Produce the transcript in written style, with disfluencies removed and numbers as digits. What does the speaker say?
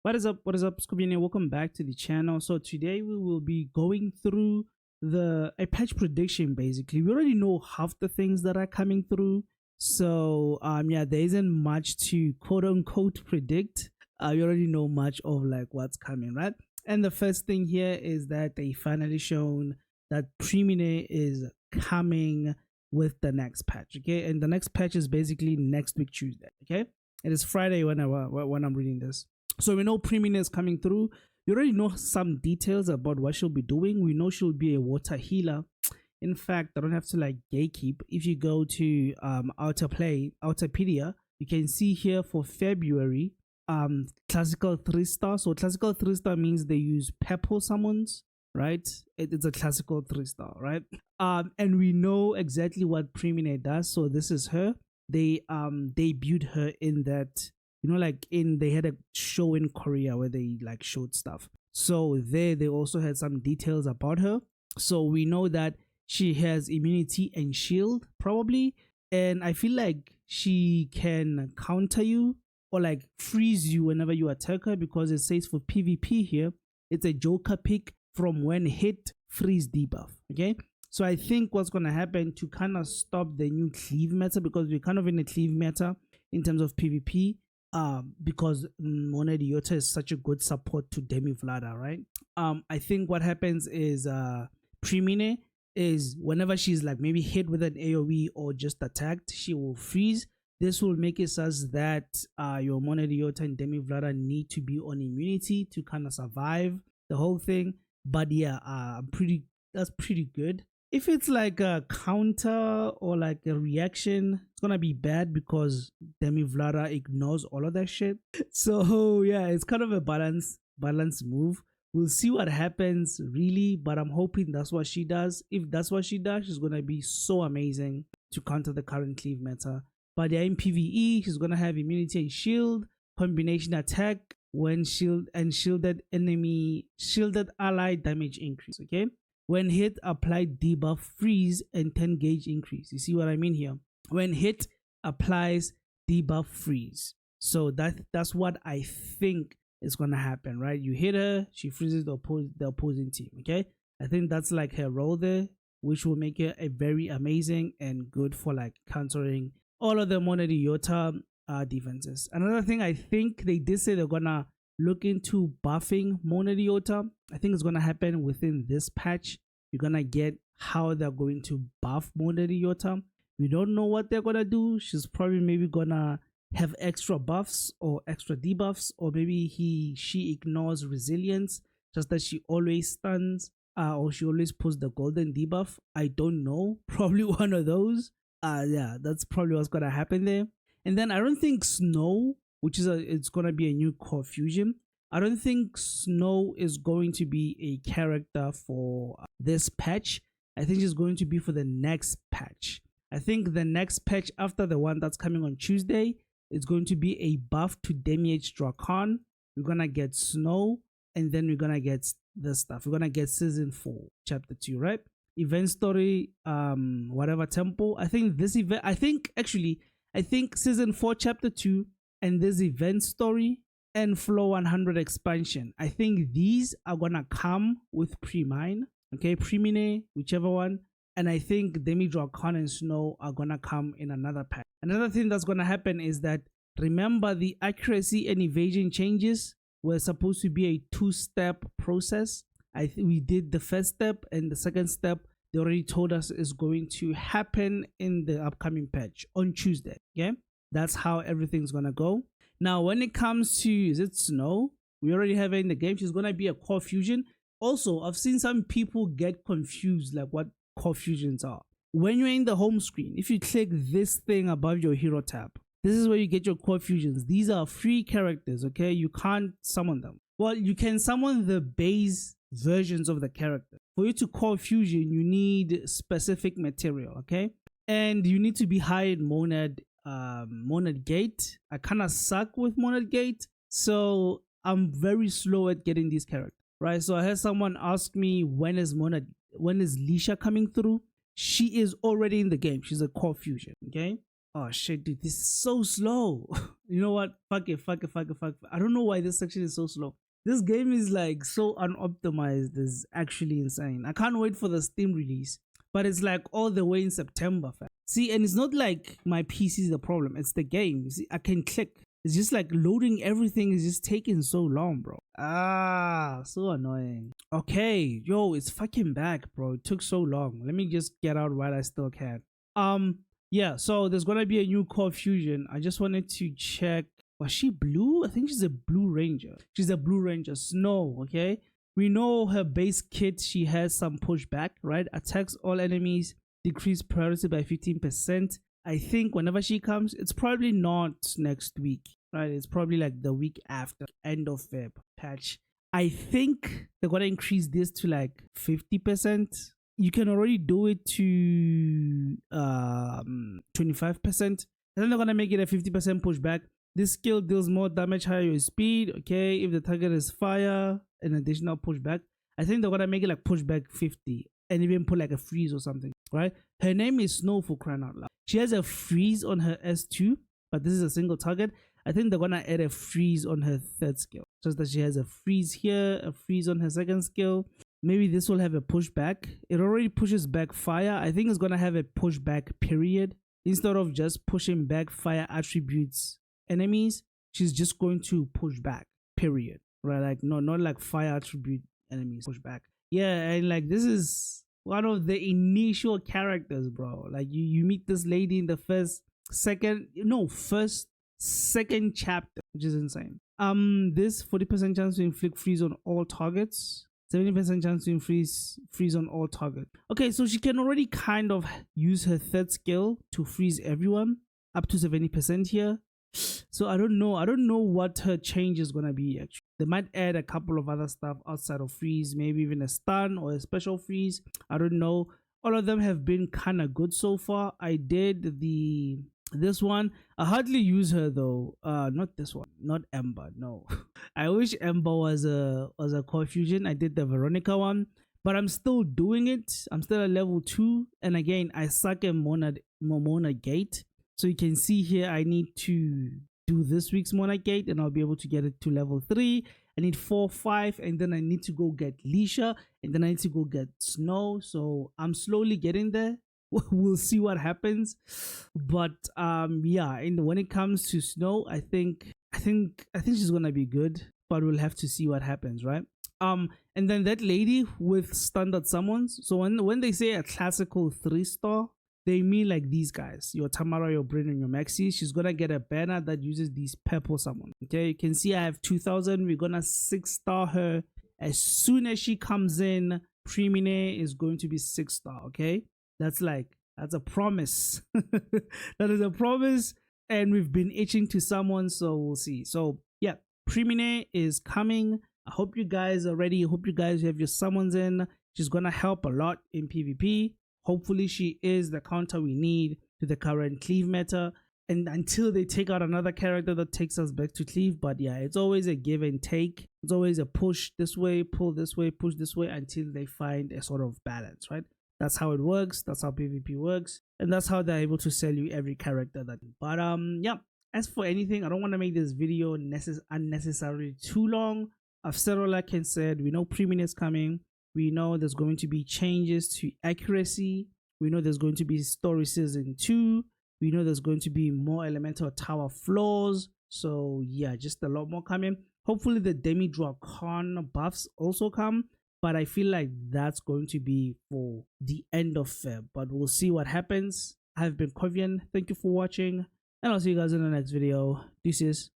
What is up? What is up, Kovian? Welcome back to the channel. So today we will be going through a patch prediction. Basically, we already know half the things that are coming through. So yeah, there isn't much to quote unquote predict. We already know much of like what's coming, right? And the first thing here is that they finally shown that Primine is coming with the next patch. Okay, and the next patch is basically next week Tuesday. Okay, it is Friday when I'm reading this. So we know Primine is coming through. We already know some details about what she'll be doing. We know she'll be a water healer. In fact, I don't have to like gatekeep. If you go to Outerpedia, you can see here for February, classical 3-star. So classical 3-star means they use purple summons, right? It's a classical 3-star, right? And we know exactly what Primine does. So this is her. They debuted her in that, you know, like they had a show in Korea where they like showed stuff. So they also had some details about her. So we know that she has immunity and shield probably, and I feel like she can counter you or like freeze you whenever you attack her, because it says for PvP here it's a Joker pick from when hit freeze debuff. Okay, so I think what's gonna happen to kind of stop the new cleave meta, because we're kind of in a cleave meta in terms of PvP, because Iota is such a good support to Demi Vlada, right? I think what happens is Primine is whenever she's like maybe hit with an AoE or just attacked, she will freeze. This will make it such that your Iota and Demi Vlada need to be on immunity to kind of survive the whole thing. But yeah, that's pretty good. If it's like a counter or like a reaction, it's gonna be bad because Demi Vlada ignores all of that shit. So yeah, it's kind of a balance move. We'll see what happens really, but I'm hoping that's what she does. If that's what she does, she's gonna be so amazing to counter the current cleave meta. But yeah, in PvE, she's gonna have immunity and shield, combination attack when shielded ally damage increase. Okay, when hit, apply debuff freeze and 10 gauge increase. You see what I mean here? When hit, applies debuff freeze. So that's what I think is gonna happen, right? You hit her, she freezes the opposing team. Okay, I think that's like her role there, which will make her a very amazing and good for like countering all of the Iota defenses. Another thing, I think they did say they're gonna look into buffing Iota. I think it's gonna happen within this patch. You're gonna get how they're going to buff Iota. We don't know what they're gonna do. She's probably maybe gonna have extra buffs or extra debuffs, or maybe she ignores resilience, just that she always stuns, or she always puts the golden debuff. I don't know. Probably one of those. Yeah, that's probably what's gonna happen there. And then I don't think Snow, which is it's gonna be a new core fusion. I don't think Snow is going to be a character for this patch. I think she's going to be for the next patch. I think the next patch after the one that's coming on Tuesday, it's going to be a buff to Demi-H Drakon. We're gonna get Snow, and then we're gonna get this stuff. We're gonna get season 4 chapter 2, right? Event story, whatever tempo. I think this event, I think season 4 chapter 2 and this event story and flow 100 expansion, I think these are gonna come with Primine. Okay, Primine, whichever one. And I think Demi Drakon and Snow are gonna come in another pack. Another thing that's gonna happen is that, remember, the accuracy and evasion changes were supposed to be a 2-step process. We did the first step, and the second step they already told us is going to happen in the upcoming patch on Tuesday. Okay, that's how everything's gonna go. Now when it comes to, is it Snow? We already have it in the game. She's gonna be a core fusion. Also, I've seen some people get confused like what core fusions are. When you're in the home screen, if you click this thing above your hero tab, this is where you get your core fusions. These are free characters. Okay, you can't summon them. Well, you can summon the base versions of the character. For you to core fusion, you need specific material. Okay, and you need to be high in Monad Gate. I kind of suck with Monad Gate, so I'm very slow at getting these characters, right? So I had someone ask me, when is Lisha coming through? She is already in the game. She's a core fusion. Okay, Oh shit, dude, this is so slow. You know what? Fuck it, fuck it, fuck it, fuck it. I don't know why this section is so slow. This game is like so unoptimized. It's actually insane. I can't wait for the Steam release, but it's like all the way in September, fam. See, and it's not like my PC is the problem. It's the game. You see, I can click. It's just like loading everything is just taking so long, bro. Ah, so annoying. Okay, yo, it's fucking back, bro. It took so long. Let me just get out while I still can. Yeah, so there's gonna be a new core fusion. I just wanted to check. Was she blue? I think she's a blue ranger. She's a blue ranger. Snow, okay? We know her base kit, she has some pushback, right? Attacks all enemies, decrease priority by 15%. I think whenever she comes, it's probably not next week, right? It's probably like the week after, end of Feb patch. I think they're gonna increase this to like 50%. You can already do it to 25%. And then they're gonna make it a 50% pushback. This skill deals more damage higher your speed. Okay, if the target is fire, an additional pushback. I think they're gonna make it like pushback 50 and even put like a freeze or something, right? Her name is Snow, for crying out loud. She has a freeze on her S2, but this is a single target. I think they're gonna add a freeze on her third skill, just that she has a freeze here, a freeze on her second skill. Maybe this will have a pushback. It already pushes back fire. I think it's gonna have a pushback period. Instead of just pushing back fire attributes enemies, she's just going to push back, period, right? Like no, not like fire attribute enemies push back. Yeah, and like this is one of the initial characters, bro. Like you meet this lady in the second chapter, which is insane. This 40% chance to inflict freeze on all targets, 70% chance to freeze on all targets. Okay, so she can already kind of use her third skill to freeze everyone up to 70% here. So I don't know what her change is gonna be. Actually, they might add a couple of other stuff outside of freeze, maybe even a stun or a special freeze. I don't know. All of them have been kind of good so far. I did this one. I hardly use her though. Not this one, not Ember. No, I wish Ember was a core fusion. I did the Veronica one, but I'm still doing it. I'm still at level 2, and again, I suck at Mona Gate. So you can see here, I need to do this week's Mona Gate and I'll be able to get it to level 3. I need 4, 5, and then I need to go get Leisha, and then I need to go get Snow. So I'm slowly getting there. We'll see what happens. But yeah, and when it comes to Snow, I think she's gonna be good, but we'll have to see what happens, right? And then that lady with standard summons. So when they say a classical 3-star, they mean like these guys, your Tamara, your Bryn, and your Maxi. She's gonna get a banner that uses these purple summon. Okay, you can see I have 2000. We're gonna 6-star her as soon as she comes in. Primine is going to be 6-star. Okay, that's a promise. That is a promise, and we've been itching to summon, so we'll see. So yeah, Primine is coming. I hope you guys are ready. I hope you guys have your summons in. She's gonna help a lot in PvP. Hopefully she is the counter we need to the current cleave meta, and until they take out another character that takes us back to cleave. But yeah, it's always a give and take. It's always a push this way, pull this way, push this way, until they find a sort of balance, right? That's how it works. That's how PvP works, and that's how they're able to sell you every character that. But yeah, as for anything, I don't want to make this video unnecessarily too long. I've said all I can say. We know Primine is coming. We know there's going to be changes to accuracy. We know there's going to be story season 2. We know there's going to be more elemental tower floors. So yeah, just a lot more coming. Hopefully the Demi-Drakon buffs also come, but I feel like that's going to be for the end of Feb. But we'll see what happens. I've been Kovian. Thank you for watching, and I'll see you guys in the next video. Deuces.